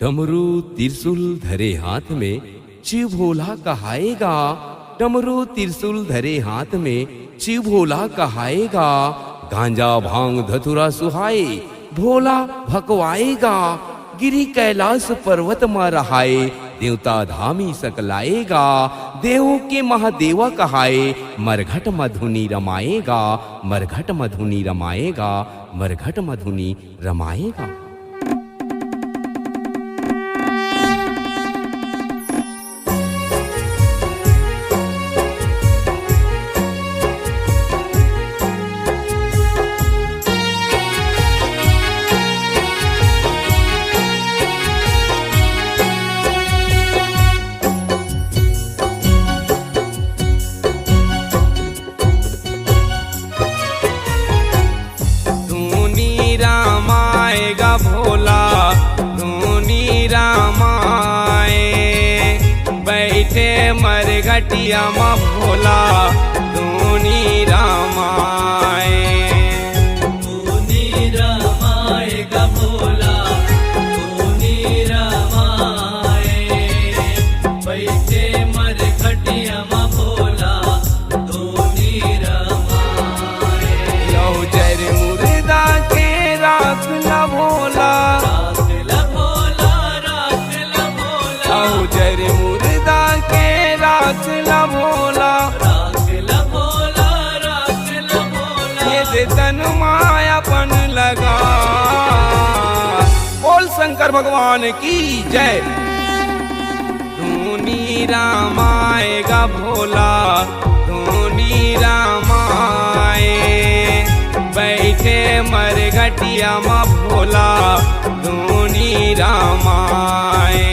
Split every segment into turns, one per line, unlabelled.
डमरू त्रिशूल धरे हाथ में शिव भोला कहाएगा। डमरू त्रिशूल धरे हाथ में शिव भोला कहाएगा। गांजा भांग धतुरा सुहाए भोला भकवाएगा। गिरी कैलाश पर्वत में रहाए देवता धामी सकलाएगा। देवों के महादेवा कहाए मरघट मधुनी रमाएगा। मरघट मधुनी रमाएगा। मरघट मधुनी रमाएगा।
रामाएगा भोला धूनी रामाए बैठे मरघटिया में भोला धूनी रामाए। धूनी रामाएगा भोला धूनी रामाए बैठे मरघटिया में भोला धूनी रामाए।
लहु जर मुर्दा के राख ला भोला जर मुर्दा के राख ला भोला ये तन मायापन लगा। बोल शंकर भगवान की जय। धूनी रामाएगा भोला धूनी रामाए बैठे मरघटिया में भोला धूनी रामाए।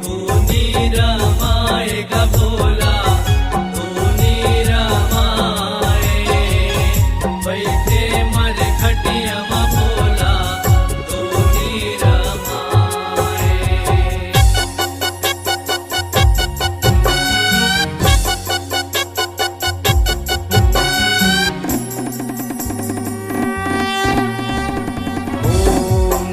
धूनी रामाएगा भोला धूनी रामाए बैठे मरघटिया में भोला धूनी रामाए।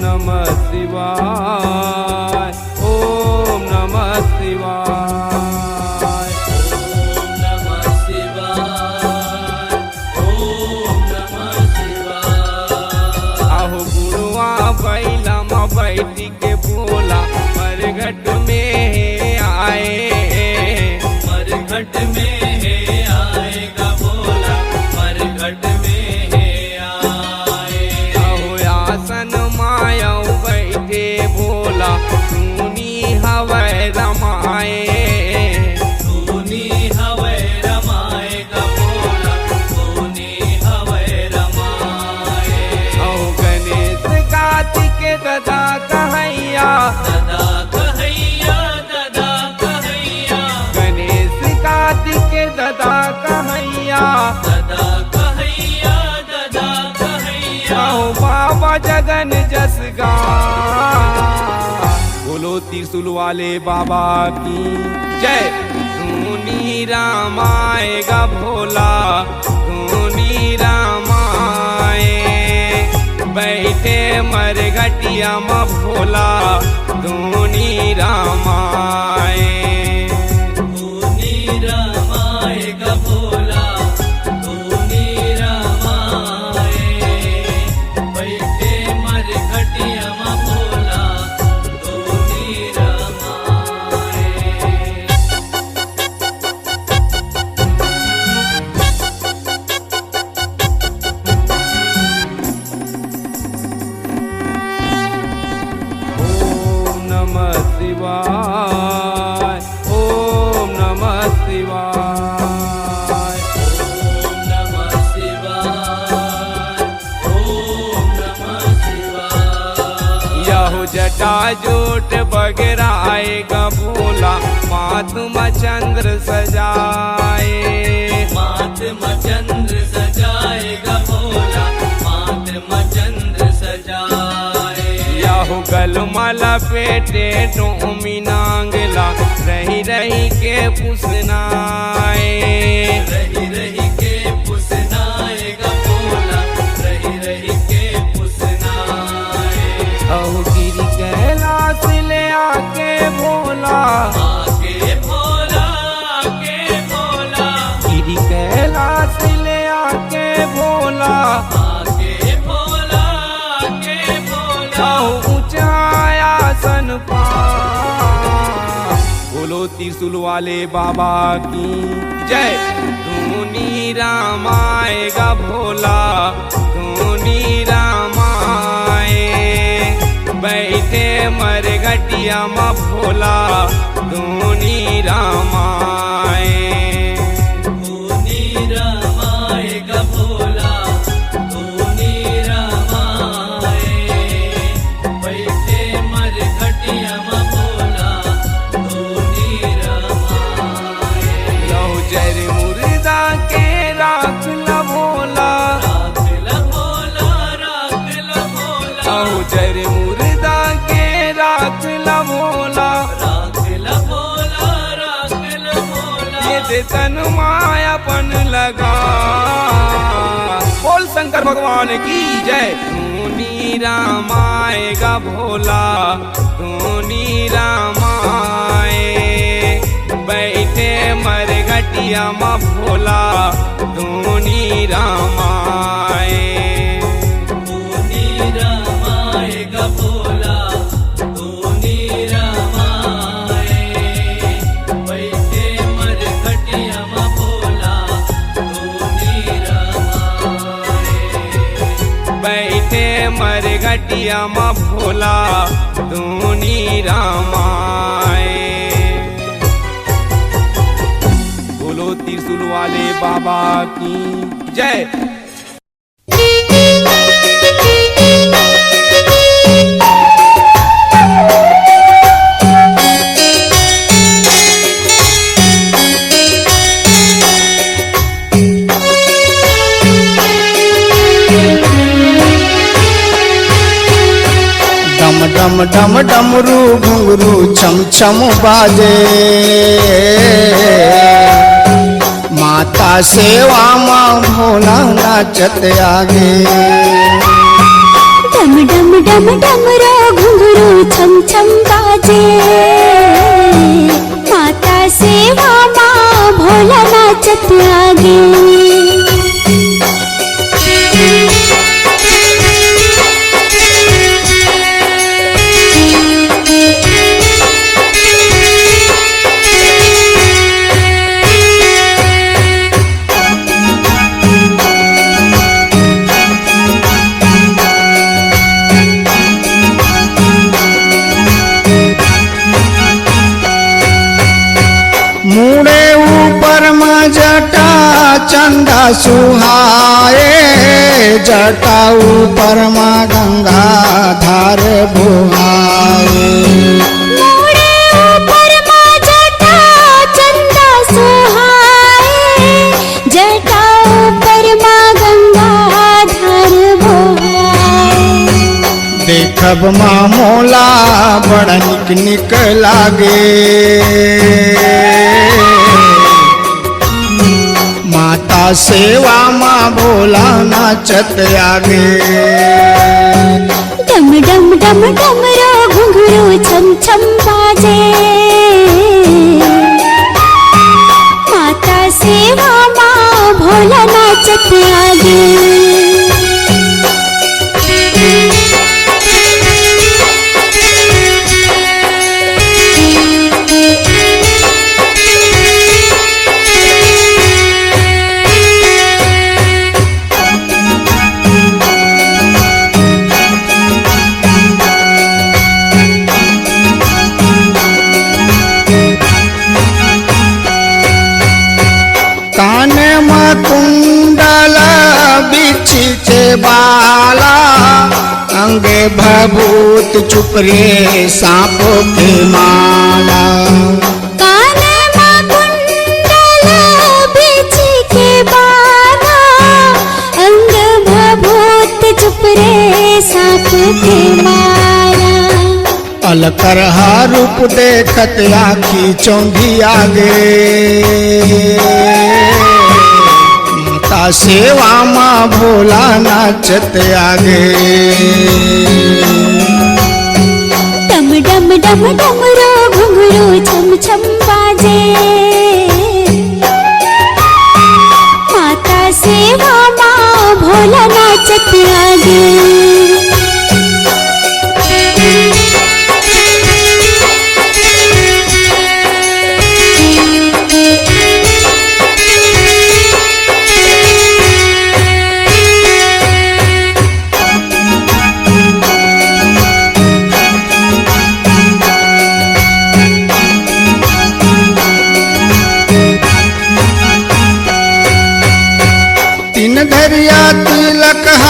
नमः शिवाय ओम नमः शिवाय
ओम नमः शिवाय ओम नमः शिवाय।
आहु गुरुआ बैला में बैठ के भोला मरघट में आए।
मरघट में आएगा भोला मरघट में आए।
आसन माया बैठे भोला धूनी हवै रमाए।
धूनी हवै रमाएगा भोला धूनी हवै रमाए।
गणेश कार्तिक ददा कहैया
ददा कहैया ददा कहैया
गणेश कार्तिक ददा कहैया
ददा कहैया ददा कहैया।
बाबा जगन जस गा। बोलो त्रिशूल वाले बाबा की जय। धूनी रामाएगा भोला धूनी रामाए बैठे मरघटिया में भोला धूनी रामाए।
धूनी रामाएगा भोला धूनी रामाए बैठे मरघटिया में भोला धूनी रामाए।
ओम नमः शिवाय ओम नमः शिवाय
ओम नमः शिवाय ओम नमः शिवाय।
यहु जटा जोट बगराएगा भोला मातम चंद्र सजाए।
मातम चंद्र सजाएगा भोला मातम चंद्र सजाए।
यहु गलमला पेटे डोमी नांगला रही रही के पुसनाए।
रही रही के पुसनाएगा भोला रही रही के पुसनाए।
अहो गिरी कैलाश बोलो त्रिशूल वाले बाबा की जय। धूनी रामाएगा भोला, धूनी रामाए, बैठे मरघटिया में भोला, धूनी रामाए।
धूनी रामाएगा भोला, धूनी रामाए, बैठे मरघटिया में भोला, धूनी रामाए।
लहु जर मुर्दा के राख ल भोला,
राख ल भोला, राख ल भोला,
लहु जर मुर्दा के राख ल भोला,
राख ल भोला, राख ल भोला।
ये दे तन मायापन लगा। बोल शंकर भगवान की जय। धूनी रामाएगा भोला, धूनी रामाए, बैठे मरघटिया में भोला, धूनी रामाए।
धूनी रामाएगा भोला, धूनी रामाए, बैठे मरघटिया में भोला, धूनी रामाए।
बैठे मरघटिया में भोला, धूनी रामाए। बोलो त्रिशूल वाले बाबा की जय।
डम डम डम डमरू घुंघरू छम छम बाजे, माता सेवा माँ भोला नाचत आगे।
डम डम डम डमरू घुंघरू छम छम बाजे, माता सेवा माँ भोला नाचत आगे।
मुड़े ऊपर में जटा चंदा सुहाए, जटा ऊपर में गंगा धार बुहाए।
मोड़े ऊपर माँ जटा चंदा सुहाए, जटा ऊपर माँ गंगा धार बोहाए।
देखब माँ मोला बड़ा निक निक लागे, माता सेवा माँ भोला नाचत आगे।
डम डम डम डमरू घुंघरू छम छम बाजे, माता सेवा माँ भोला नाचत आगे।
काने में कुंडल बिछी के बाला, अंगे भभूत चुप रे सांप के माला।
काने माँ कुंडल बिछी के बाला, अंग भभूत चुप रे सांप के माला।
अलकर रूप देखत आखी चौंधी आगे, माता सेवा माँ भोला नाचत आगे।
डम डम डम डमरू घुंघरू छम छम बाजे, माता सेवा माँ भोला नाचत आगे।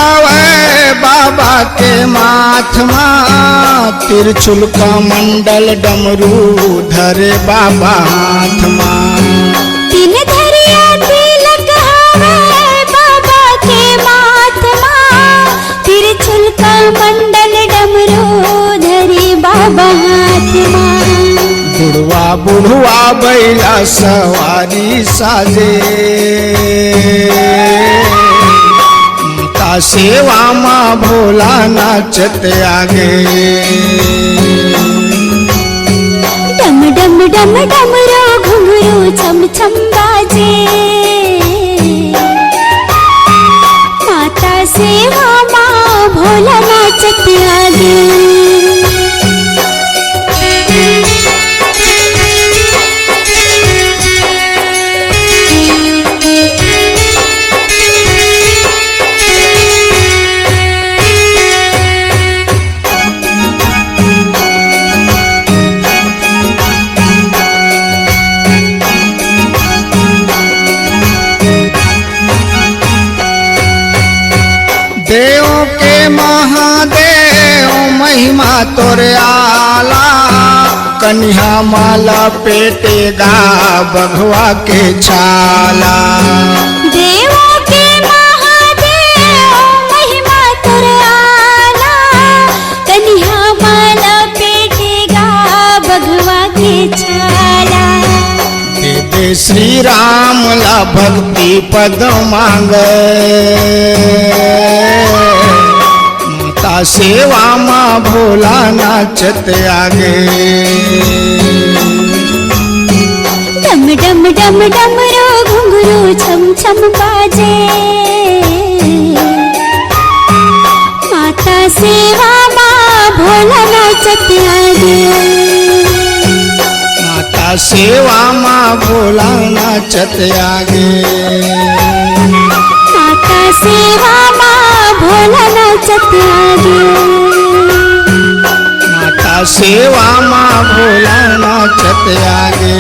आवे बाबा के माथ माँ, तिरछुल का मंडल डमरू धरे बाबा हाथ माँ।
तीन धरिया तिलक हवे बाबा के माथ माँ, तिरछुल का मंडल डमरू धरे बाबा हाथ माँ।
बुढ़वा बुढ़वा बैला सवारी साजे, माता सेवा माँ भोला नाचत आगे।
डम डम डम डमरू घुंघरू छम छम बाजे, माता सेवा माँ भोला नाचत आगे।
देवों के महादेव महिमा तोरे आला, कन्हा माला पेटेगा बघवा के छाला।
देवों के महादेव महिमा तुर आला, कन्हा माला पेटेगा बघवा के छाला।
दे दे श्री राम ला भक्ति पद मांगे, माता सेवा माँ भोला नाचत आगे।
डम डम डम डमरू घुंघरू छम छम बाजे, माता सेवा माँ भोला नाचत आगे।
माता सेवा माँ भोला नाचत आगे।
माता सेवा माँ भोला नाचत आगे।
माता सेवा माँ भोला नाचत आगे।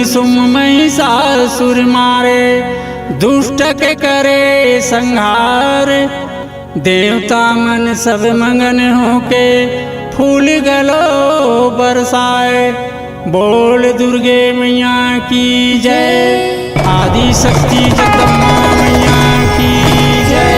सुम महिषासुर मारे, दुष्ट के करे संहार। देवता मन सब मगन होके फूल गलो बरसाए। बोल दुर्गे मैया की जय, आदि शक्ति जगदम्बा मैया की जय।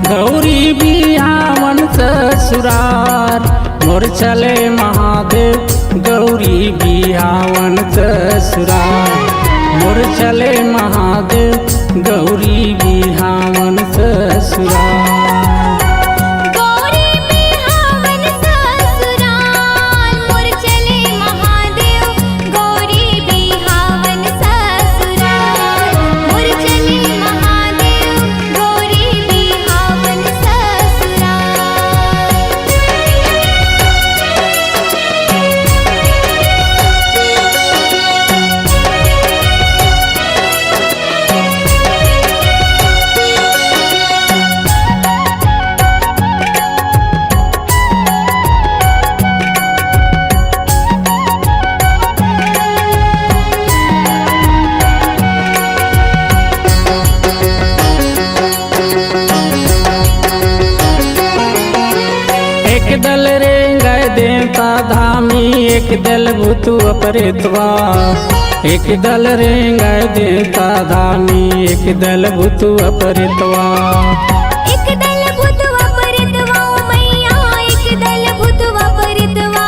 गौरी बिहावन ससुरार, मोर चले महादेव। गौरी बिहावन ससुरार, मोर चले महादेव। गौरी बिहावन ससुरार।
गौरी बिहावन ससुराल, मोर चले महादेव। गौरी बिहावन ससुराल, मोर चले महादेव। गौरी बिहावन ससुराल।
एक दल रे गए देवता धामी, एक दल भूतु अपरेतवा। एक दल रे गए देवता धामी, एक दल भूतु अपरेतवा।
एक दल भूतवा परितवा मैया, एक दल भूतवा परितवा।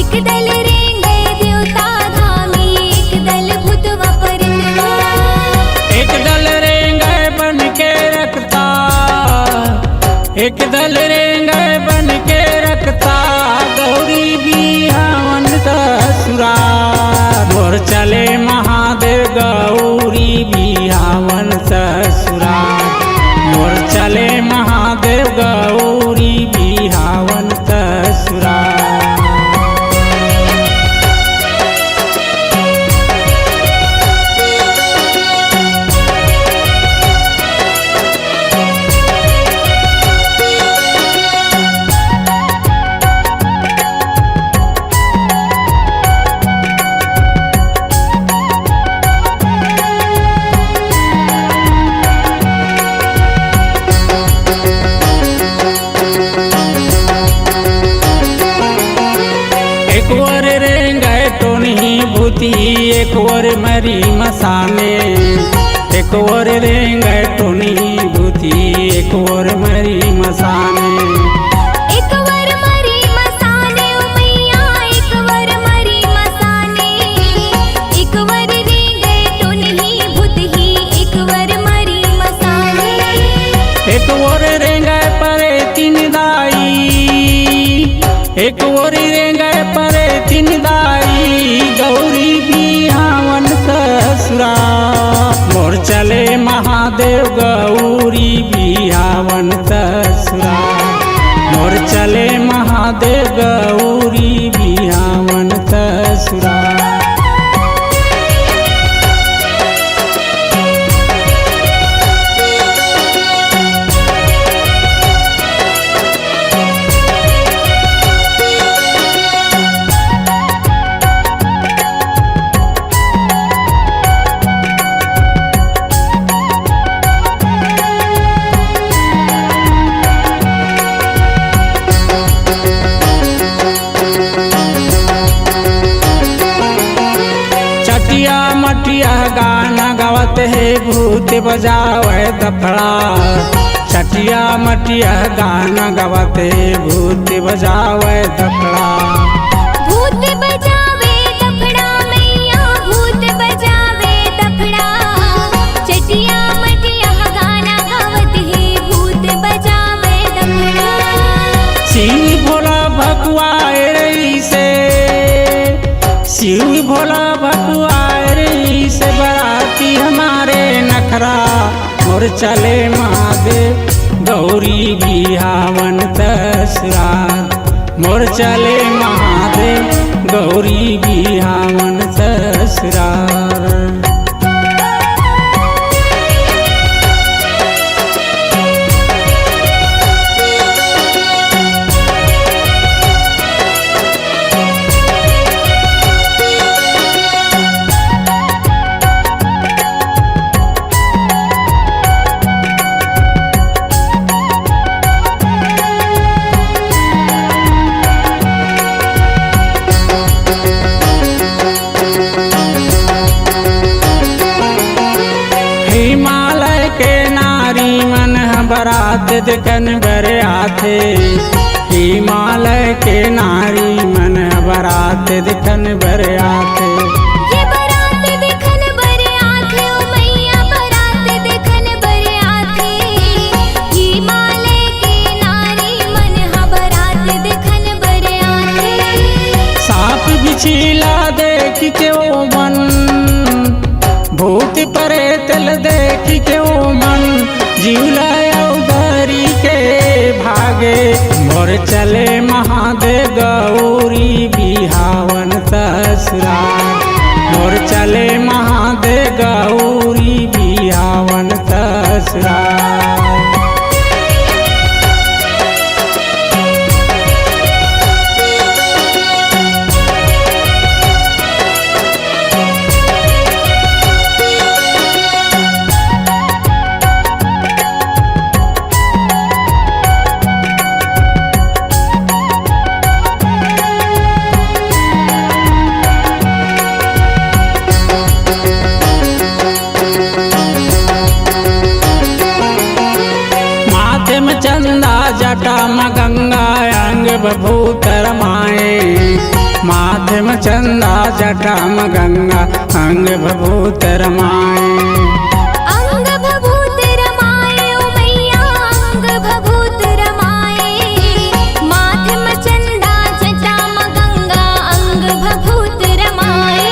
एक दल रे गए देवता धामी, एक दल भूतवा परितवा।
एक दल रे गए बन के रखता, एक दल रे गए बन के रखता। गौरी बिहावन ससुरार, मोर चले महादेव। गौरी बिहावन ससुरार, मोर चले महादेव। गौरी बिहावन ससुरार। एक वर रे गए टोनी भूती, एक वर मरी मसाने। एक वर रे गए टोनी भूती, एक वर मरी मसाने।
एक वर मरी मसाने ओ मैया, एक वर मरी मसाने। एक वर रे गए टोनही भूतही, एक वर मरी मसाने।
एक वर रे गए परे तीन दाई, एक वर रे गए परे तीन दाई। गौरी बिहावन ससुरार, मोर चले महादेव। गौरी बिहावन ससुरार, मोर चले महादेव। गौरी बिहावन ससुरार। मटिया गाना गावत है, भूत बजावे दफड़ा। छटिया मटिया गाना गावत है, भूत बजावे दफड़ा।
भूत बजावे दफड़ा मैया, भूत बजावे दफड़ा। चटिया मटिया गाना गावत है, भूत बजावे दफड़ा।
शिव भोला भगवाए रही से, शिव भोला भगवाए रही से। बराती हमारे नखरा, मोर मोर चले महादेव गौरी बिहावन ससुराल। मोर चले महादेव गौरी बिहावन ससुराल। हिमालय के नारी मन बरात देखन बरे आथे। हिमालय के नारी मन बरात देखन बरे आथे।
ये बरात देखन बरे आथे ओ मैया बरात देखन बरे आथे। हिमालय के नारी मन बरात देखन बरे आथे।
सांप बिछीला देख के ओ मन भूत प्रेतल देख के ओ मन जीवला उबरी के भागे। मोर चले महादेव गौरी बिहावन ससुराल। मोर चले महादेव गौरी बिहावन ससुराल। चंदा जटा में गंगा अंग बभूत रमाए। माथे में चंदा जटा में गंगा अंग बभूत रमाए।
अंग भभूत रमाए ओ मैया अंग भभूत रमाए। माथे में चंदा जटा में गंगा अंग भभूत रमाए।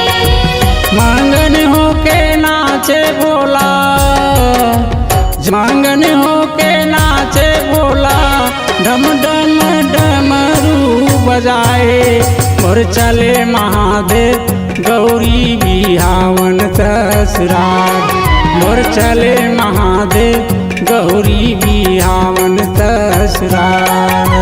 मांगन हो के नाचे भोला। मांगन हो के नाचे भोला डम डम डमरू बजाए। मोर चले महादेव गौरी बिहावन ससुराल। मोर चले महादेव गौरी बिहावन ससुराल।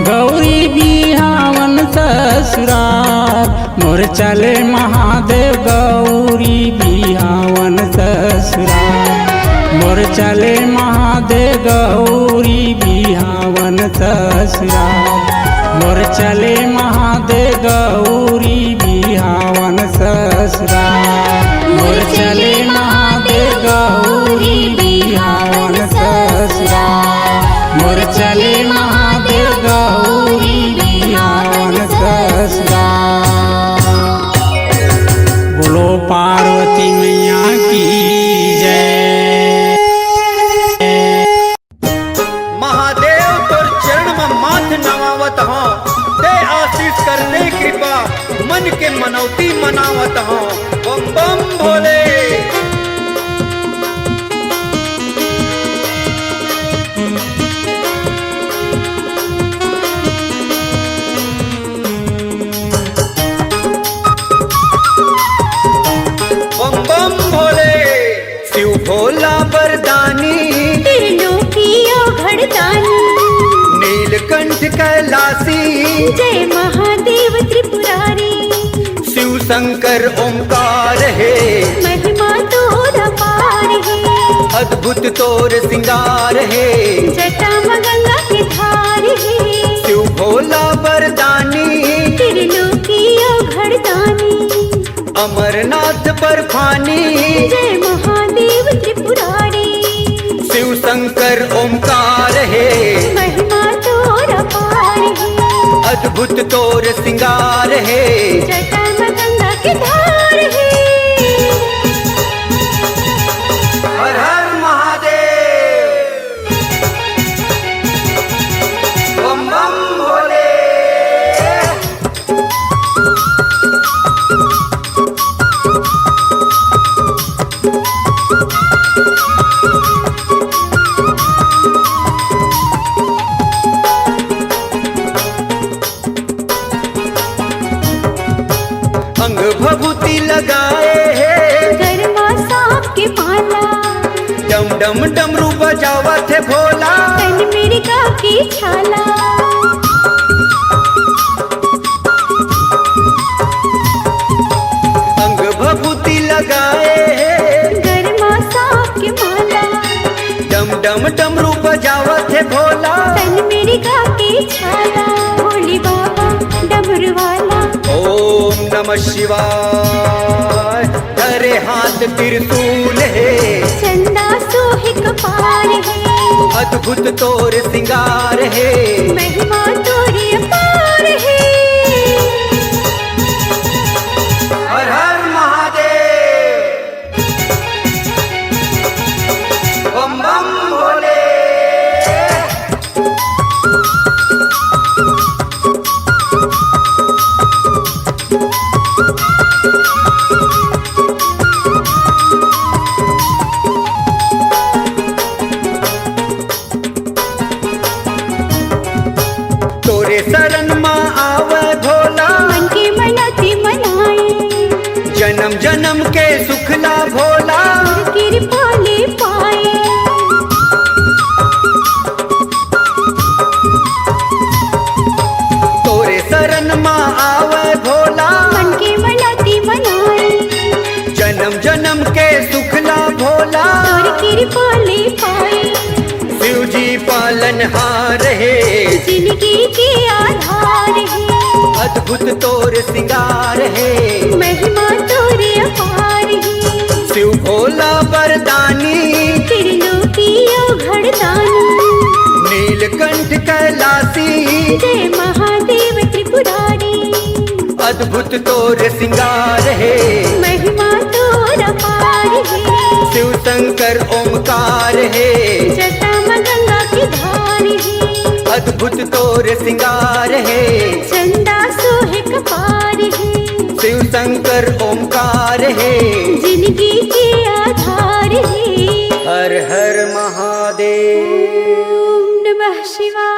गौरी बिहावन ससुराल। मोर चले महादेव गौरी बिहावन ससुराल। मोर चले महादेव गौरी बिहावन ससुराल। मोर चले महादेव गौरी बिहावन ससुराल। मोर चले महादेव गौरी बिहावन ससुराल। मोर चले महादेव गौरी बिहावन ससुराल। बोलो पार्वती मैया की जय।
नवावत हूँ दे आशीष करने कृपा मन के मनौती मनावत हूँ। बम बम भोले। बम बम भोले। शिव भोला वरदानी
त्रिलोकियो घड़दानी।
नीलकंठ कैलासी
जय महादेव त्रिपुरारी।
शिव शंकर ओंकार है
महिमा तोर अपार है।
अद्भुत तोर सिंगार है
जटा में गंगा की धार है।
शिव भोला वरदानी
त्रिलोकियो घड़दानी।
अमरनाथ बर्फानी
जय महादेव त्रिपुरारी।
शिव शंकर ओंकार है
महिमा तोर अपार है।
अद्भुत तोर सिंगार है
जटा में गंगा की धार है।
हर हर महादेव। बम बम भोले। नमः शिवाय। धरे हाथ त्रिशूल है,
चंदा सोहे कपाल है,
अद्भुत तोर सिंगार है,
महिमा तोरी अपार है।
हर हर महादेव, बम बम भोले। तोरे शरण माँ आवे भोला,
मन की मनती मनाए,
जन्म जन्म के सुखला भोला।
कृपा ले पाए।
तोरे शरण माँ आवे भोला,
मन की मनती मनाए,
जन्म जन्म के सुखला भोला।
और कृपा ले पाए।
शिव जी पालनहार है,
जिंदगी के आधार है,
अद्भुत तोर सिंगार है,
महिमा तोरे अपार है।
शिव भोला वरदानी,
त्रिलोकीयो घड़दानी,
नीलकंठ कैलासी,
जय महादेव त्रिपुरारी।
अद्भुत तोर सिंगार है,
महिमा तोर अपार है,
शिव शंकर ओमकार है,
जटा में गंगा की धार है,
अद्भुत तोर सिंगार है,
चंदा सोहे कपार है,
शिव शंकर ओमकार है,
जिंदगी के आधार है।
हर हर महादेव।
ओम नमः शिवाय।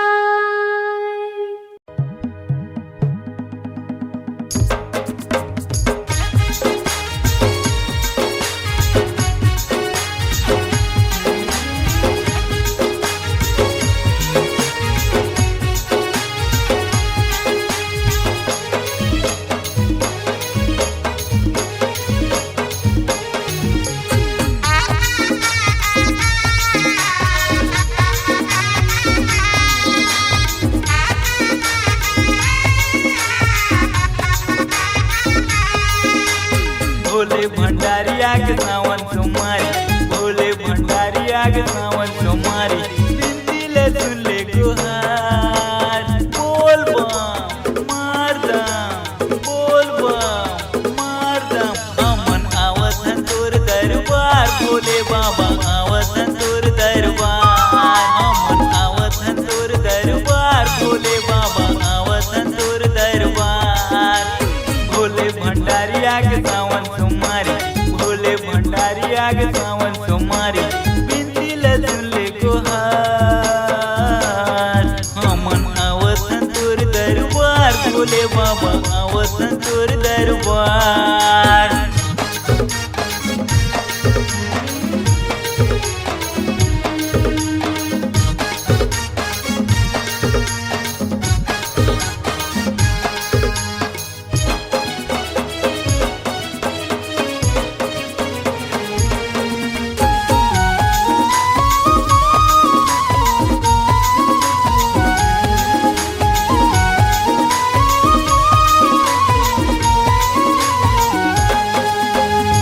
भोले भंडारिया के सावन तुम्हारी, भोले भंडारिया के सावन तुम्हारी। दिल सुन ले गुहार, बोल बम मार दम, बोल बम मार दम। अमन आवसन तोर दरबार, भोले बाबा आवसन तोर दरबार। अमन आवसन तोर दरबार, भोले बाबा आवसन तोर दरबार। भोले भंडारिया के सावन तुम्हारी, भोले भंडारिया के सावन तुम्हारी। बिनती सुन ले गुहार, हमन आवसन तोर दरबार, भोले बाबा आवसन तोर दरबार।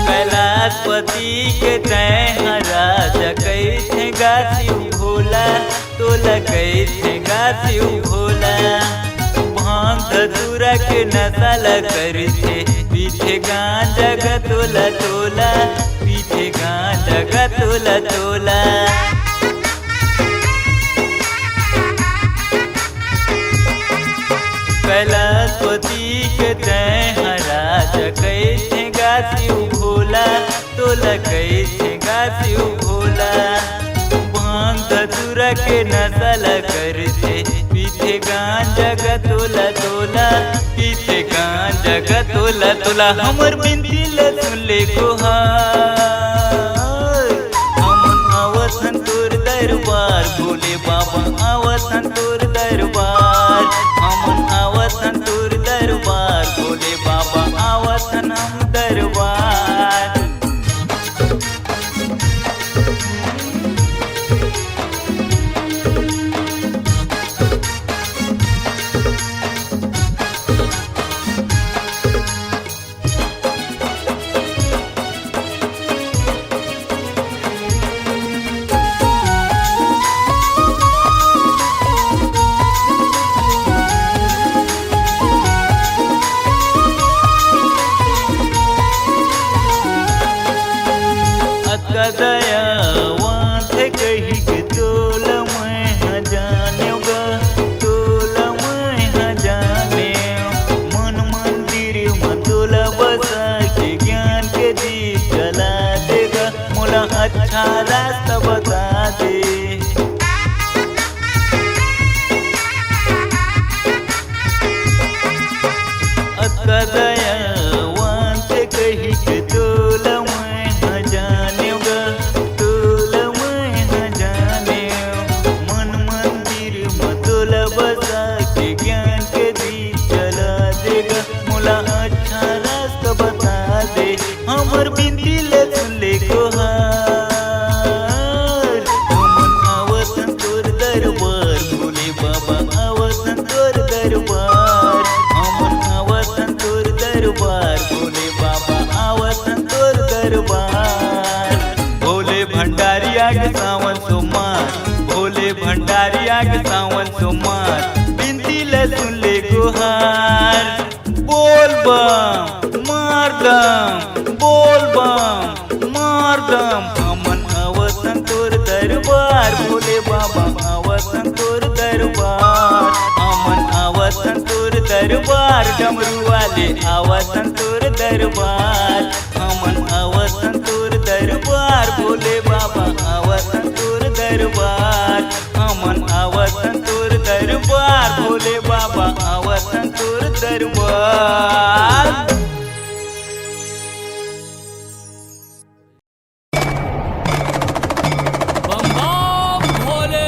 कैलाशपति के तय राजा कैसे गासिउ भोला, तोला कैसे गासिउ भोला। भांग धतूरा के नशा करते, पीछे गांजा गा तोला तोला, पीछे गांजा गा तोला तोला। कैलाशपति के तय राजा कैसे गासिउ भोला, तोला कैसे गासिउ भोला। भांग धतूरा के नशा करते, पीछे गांजा गा तोला तोला, पीछे गांजा गा तोला तोला। हमर बिनती सुन ले गुहार, हमन आवसन तोर दरबार, भोले बाबा आवसन तोर दरबार। हमन आवसन तोर दरबार, भोले बाबा आवसन हम दरबार।
मोर बिनती ले सुन ले गोहार हमन आवतन तोर दरबार भोले बाबा आवतन तोर दरबार हमन आवतन तोर दरबार भोले बाबा आवतन तोर दरबार भोले भंडारी आग सावन सोमार भोले भंडारी आग सावन सोमार बिनती ले सुन ले गोहार बोल बम मारदम बोल बम मारदम हमन आवतन तोर दरबार भोले बाबा आवतन तोर दरबार हमन आवतन तोर दरबार डमरू वाले आवतन तोर दरबार हमन आवतन तोर दरबार भोले बाबा आवतन तोर दरबार हमन आवतन तोर दरबार भोले बाबा आवतन तोर दरबार
बम बम भोले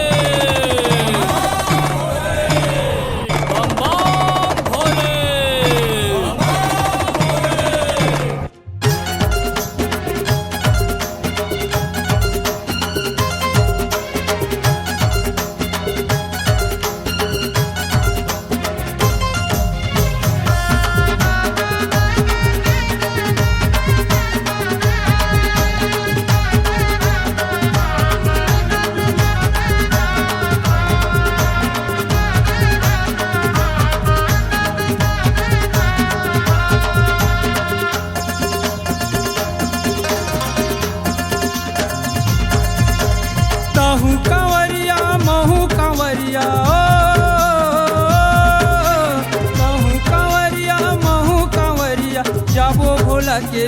बम बम भोले
ताहू कांवरिया महू कांवरिया ताहू कांवरिया महू कांवरिया जाबो भोला के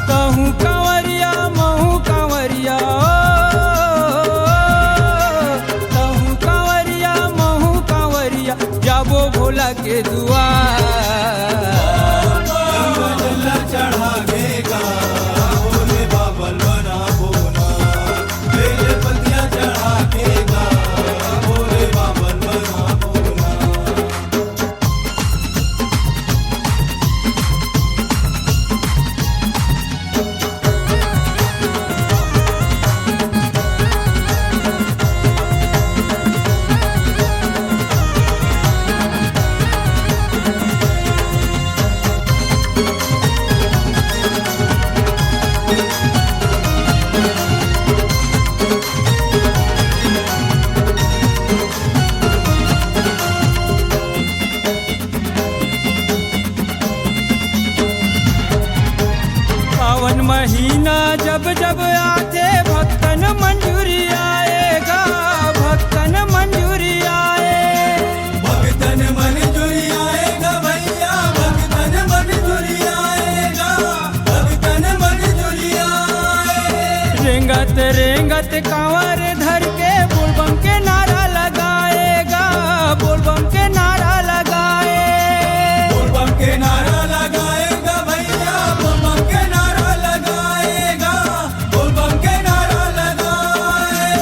ताहू कांवरिया महू कांवरिया ताहू कांवरिया महू कांवरिया जाबो भोला के सावन महीना जब जब आते भक्तन मंजूरी आएगा भक्तन मंजूरी आए
भक्तन मंजूरी आएगा भैया भक्तन मंजूरी आएगा भक्तन मंजूरी आए
रेंगत रेंगत कांवर धर के बोलबम के नारा लगाएगा बोलबम के नारा लगाए
बोलबम के नारा लगाएगा भैया बोलबम के नारा लगाएगा बोलबम के नारा लगाए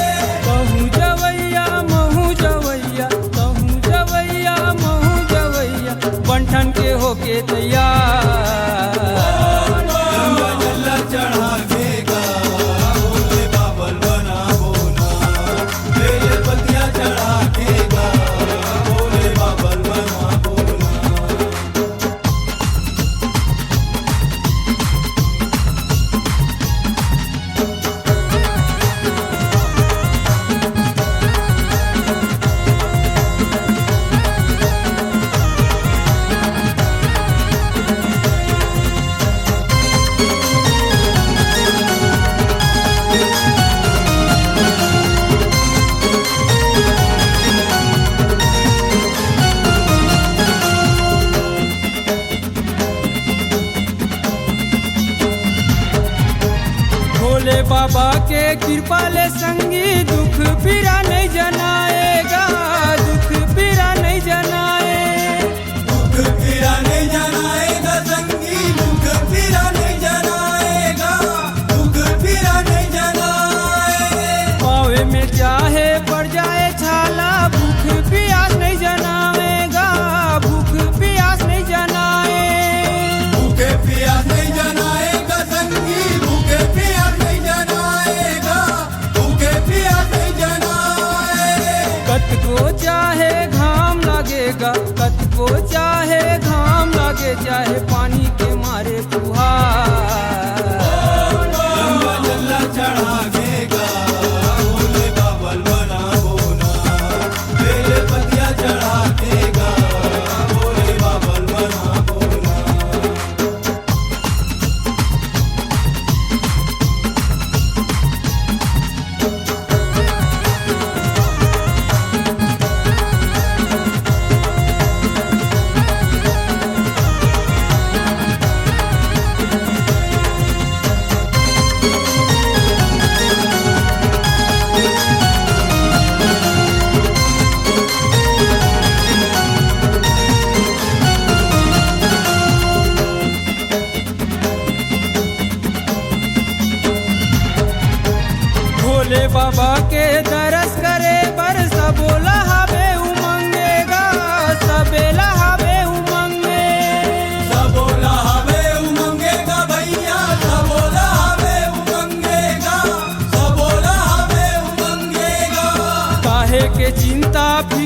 कहूँ जवैया महू जवैया कहूँ जवैया महू जवैया बंठन के होके तैयार
चढ़ा देगा भोले बाबल बना बोना बेल पतिया चढ़ा देगा भोले बाबल बना बोना
भोले बाबा के कृपा ले संगी दुख पीरा नहीं जनाएगा दुख पीरा नहीं जनाए
दुख पीरा नहीं जनाएगा संगी दुख पीरा नहीं जनाएगा दुख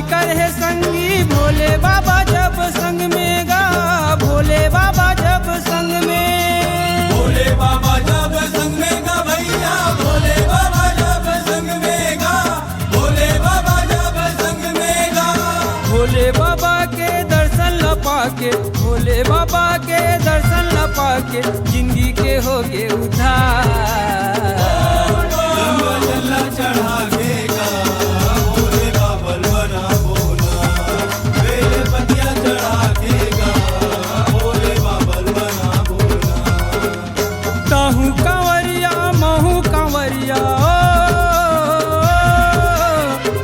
शंकर है संगी भोले बाबा जब संग में गा, भोले बाबा जब संग में,
भोले बाबा जब संग में गा भैया, भोले बाबा जब संग में गा, भोले बाबा जब संग में गा।
भोले बाबा के दर्शन ल पाके, भोले बाबा के दर्शन ल पाके जिंदगी के हो गए उद्धार।
गंगा जल्ला चढ़ा के गा, भोले बाबा बना बोला, बेल पतिया चढ़ा के गा, भोले बाबा बना बोला।
ताहू कांवरिया महू कांवरिया,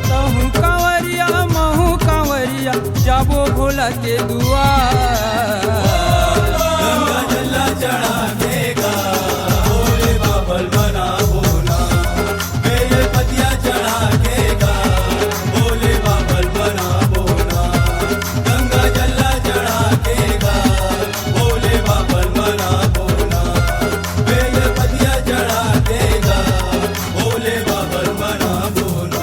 ताहू कांवरिया महू कांवरिया जाबो भोला के दुआर।
गंगा जल्ला चढ़ा के गा, भोले बाबा बना बोला, बेल पतिया चढ़ा के गा, भोले बाबा बना बोला। गंगा जल्ला चढ़ा के गा, भोले बाबा बना बोला, बेल पतिया चढ़ा के गा, भोले बाबा बना बोला।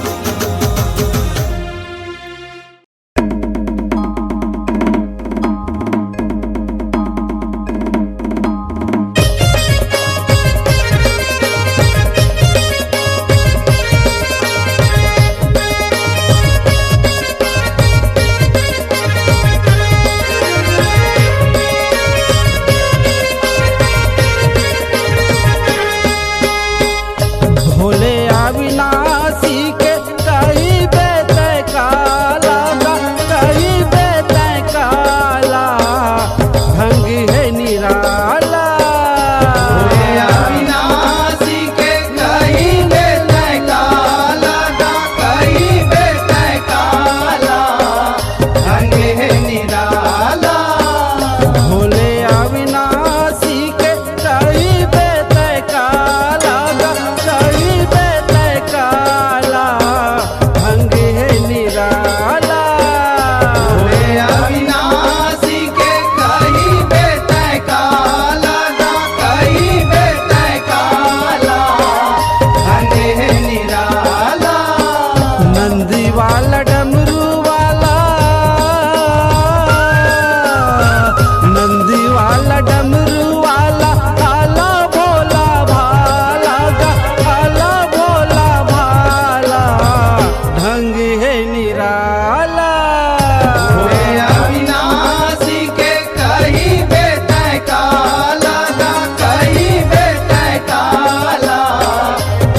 भोले अविनाशी के कही बेत काला, कही बेत काला भंग है निराला।
भोले अविनाशी के कहीं बेत काला, कहीं बेत काला रंग है निराला।
भोले अविनाशी के कही बेत काला, कही बेत काला भंग है निराला।
भोले अविनाशी के कहीं बेत काला, कहीं बेत काला रंग है निराला।
नंदी वाला डमरू वाला, नंदी वाला डमरू वाला आला भोला भाला, आला भोला भाला ढंग है निराला।
भोले अविनाशी के कहीं बेत काला, कहीं बेत काला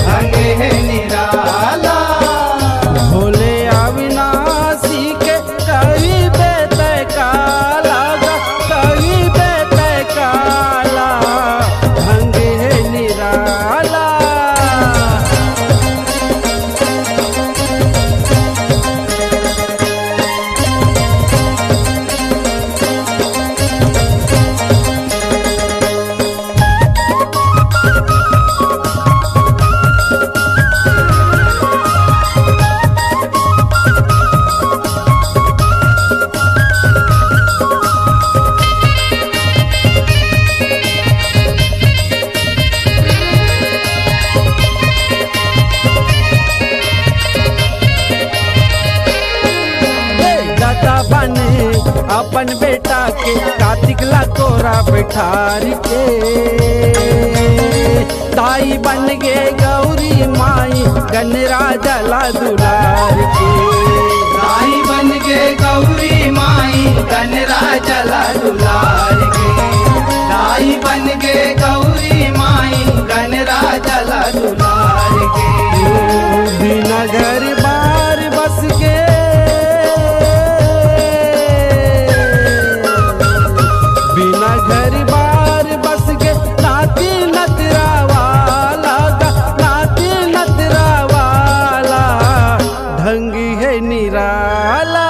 रंग है निराला।
भोले अविनाशी के कही बेत काला, कही बेत काला ढंग है निराला। दाता बने अपन बेटा के कार्तिक ला कोरा बैठार के, ताई बन गे गौरी माई गणराजा ला दुलार के।
राही बन के गौरी माई गणराजा ला दुलार के, राही बन के गौरी माई गणराजा ला दुलार के।
बिना घर बार बस के, बिना घर बार बस के नाती नतरा वाला, नाती नतरा वाला ढंग है निराला।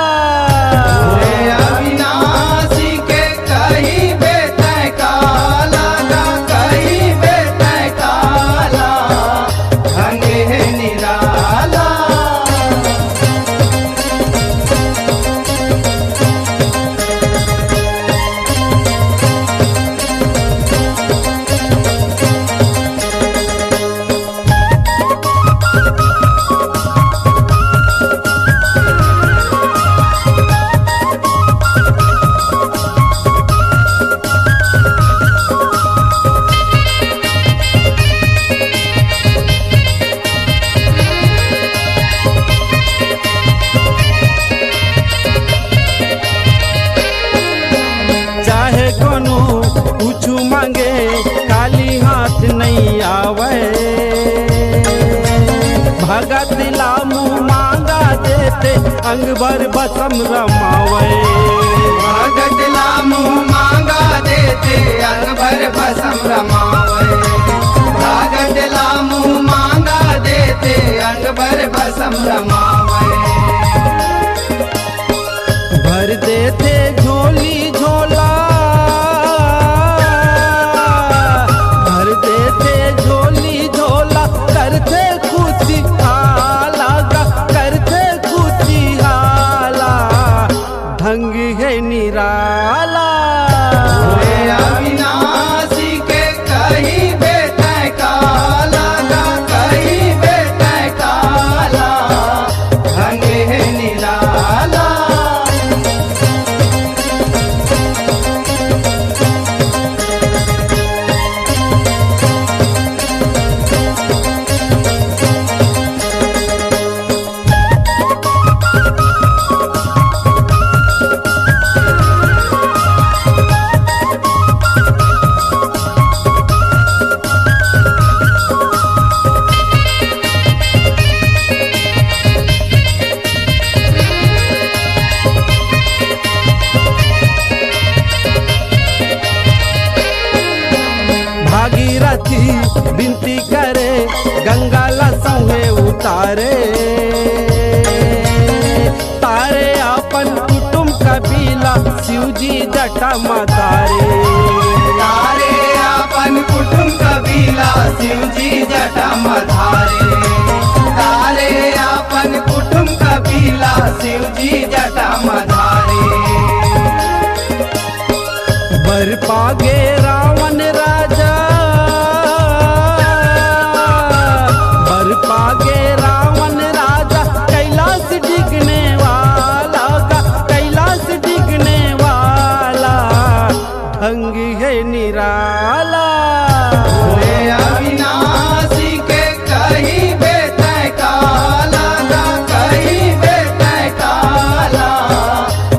कुछ मांगे काली हाथ नहीं आवे। भगत ला मुँह मांगा देते अंग भर बसम रमावे।
भगत ला मुँह मांगा देते अंग भर बसम रमावे। भगत ला मुँह मांगा देते अंग भर बसम रमावे।
भर देते झोली झोला, भर देते झोली झोला, करते खुशी हाला, करते खुशी हाला, ढंग है निराला।
ओए अविनाशी के कहीं बेटे काला, कहीं बेटे काला, ढंग है निराला।
भागीरथी विनती करे गंगा लसौहे उतारे। तारे अपन कुटुम कबीला शिवजी जटा मातारे।
तारे अपन कुटुम कबीला शिवजी जटा मधारे। तारे अपन कुटुम कबीला शिवजी जटा मधारे।
बर पागे रावण राजा, बर पागे रावण राजा, कैलाश डिगने वाला का, कैलाश डिगने वाला, ढंग है निराला।
ओए अविनाशी के कहीं बेटे काला, कहीं बेटे काला,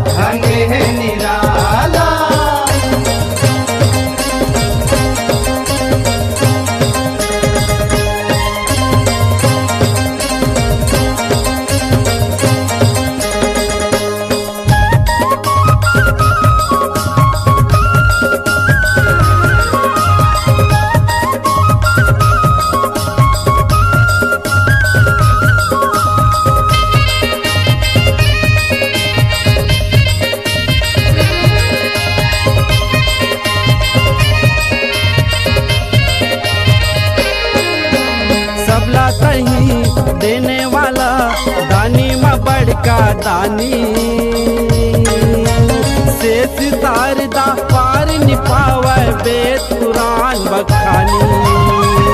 ढंग है निराला।
सबला कहीं देने वाला दानी में बड़का दानी। शेष शारदा पार निपावे वेद पुराण बखानी।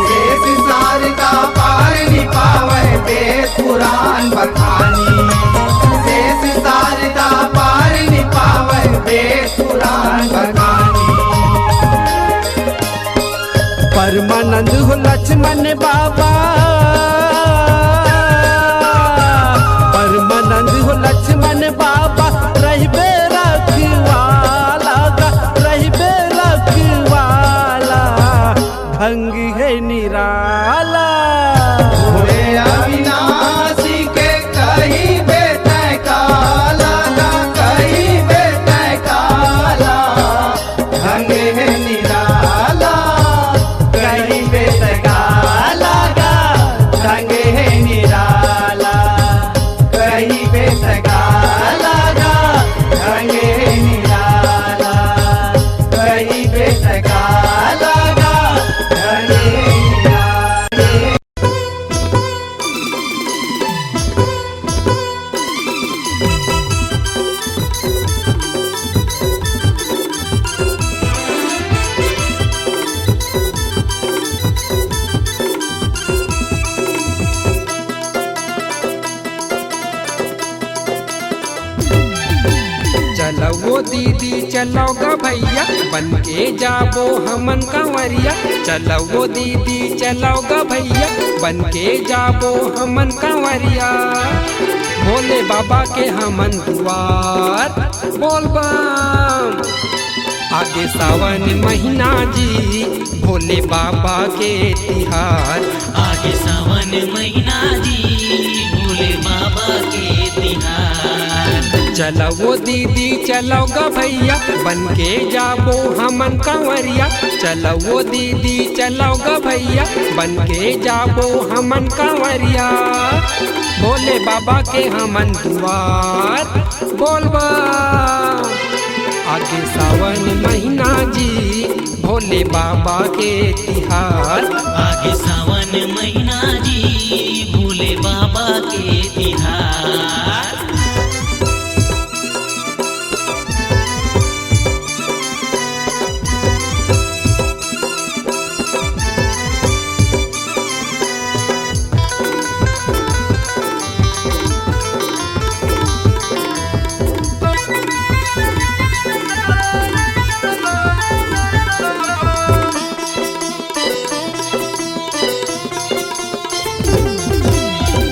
शेष शारदा पार निपावे वेद पुराण बखानी। शेष शारदा पार निपावे वेद पुराण बखानी।
परमानंद हो लक्ष्मण बाबा, परमानंद हो लक्ष्मण बाबा, रहबे रखवाला, रहबे रखवाला, ढंग है निराला।
ओए अविनाशी के कहीं बेटे काला, कहीं बेटे काला, ढंग है निराला। कहीं बेटे काला, ढंग है निराला। कहीं बेटे काला, ढंग है निराला। कहीं बेटे काला, ढंग है निराला।
चलो वो दीदी चलो गा भैया बन के जाबो हमन कंवरिया। चलो वो दीदी चलो गा भैया बन के जाबो हमन कंवरिया। भोले बाबा के हमन दुआर बोल बम आगे सावन महीना जी भोले बाबा के तिहार।
आगे सावन महीना जी भोले बाबा के तिहार।
चलो वो दीदी चलो ग भैया बन के जाबो हमन कंवरिया। चलो वो दीदी चलो ग भैया बन के जाबो हमन कंवरिया। भोले बाबा के हमन दुआर बोलबा। आगे सावन महीना जी भोले बाबा के तिहार।
आगे सावन महीना जी भोले बाबा के तिहार।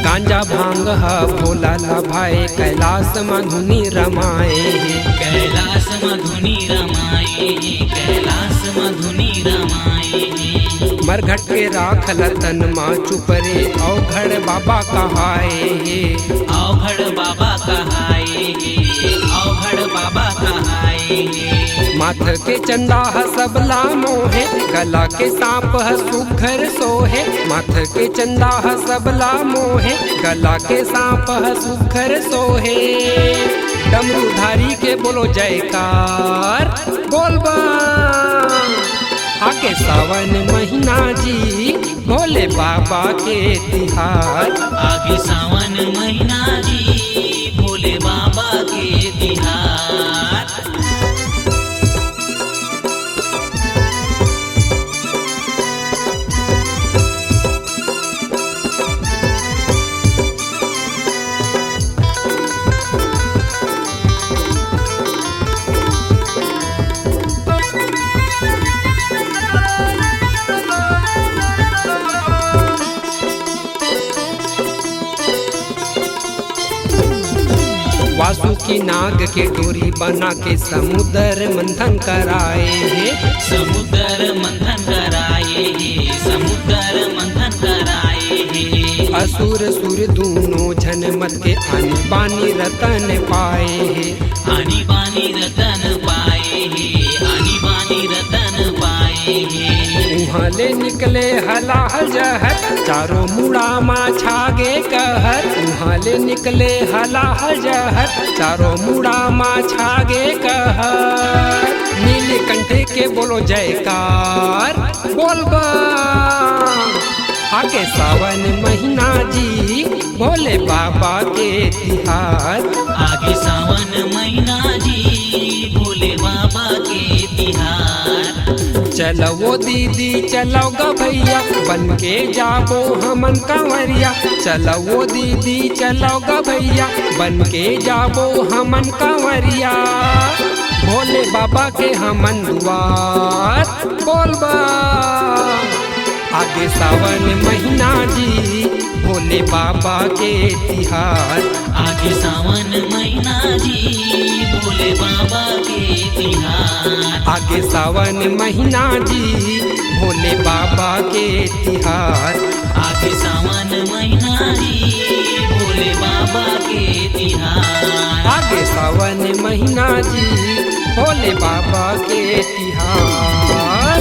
गांजा भांग ह भोला ला भाई कैलाश मधुनी रमाए।
कैलाश मधुनी रमाए। कैलाश मधुनी रमाए।
मरघट के राखल तन मा चुपरे अवघड़ बाबा कहाए।
अवघड़ बाबा कहाए। अवघड़ बाबा कहाए।
माथ के चंदा ह सबला मोहे गला के सांप ह सुघर सोहे। माथ के चंदा ह सबला मोहे गला के सांप ह सुघर सोहे। डमरूधारी के बोलो जयकार बोलबा। आगे सावन महीना जी भोले बाबा के तिहार।
आगे सावन महीना जी भोले बाबा के तिहार।
वासुकी नाग के डोरी बना के समुद्र मंथन कराए है।
समुद्र मंथन कराए। समुद्र मंथन कराए।
असुर सुर दूनो जन मत के आनी बानी रतन पाए है।
आनी बानी रतन पाए। आनी बानी रतन पाए।
उहाँ ले निकले हलाहल जहर चारों मुड़ा माँ छागे कहर। उहाँ ले निकले हलाहल जहर चारों मुड़ा माँ छागे कहर। नीलकंठे के बोलो जयकार बोलबा। आगे सावन महीना जी भोले बाबा के तिहार।
आगे सावन महीना जी भोले बाबा के तिहार।
चलो वो दीदी चलो ग भैया बन के जाबो हमन कंवरिया। चलो वो दीदी चलो ग भैया बन के जाबो हमन कंवरिया। भोले बाबा के हमन दुआर बोलबा। आगे सावन महीना जी भोले बाबा के तिहार।
आगे सावन महीना जी भोले बाबा के तिहार।
आगे सावन महीना जी भोले बाबा के तिहार।
आगे सावन महीना जी भोले बाबा के तिहार।
आगे सावन महीना जी भोले बाबा के तिहार।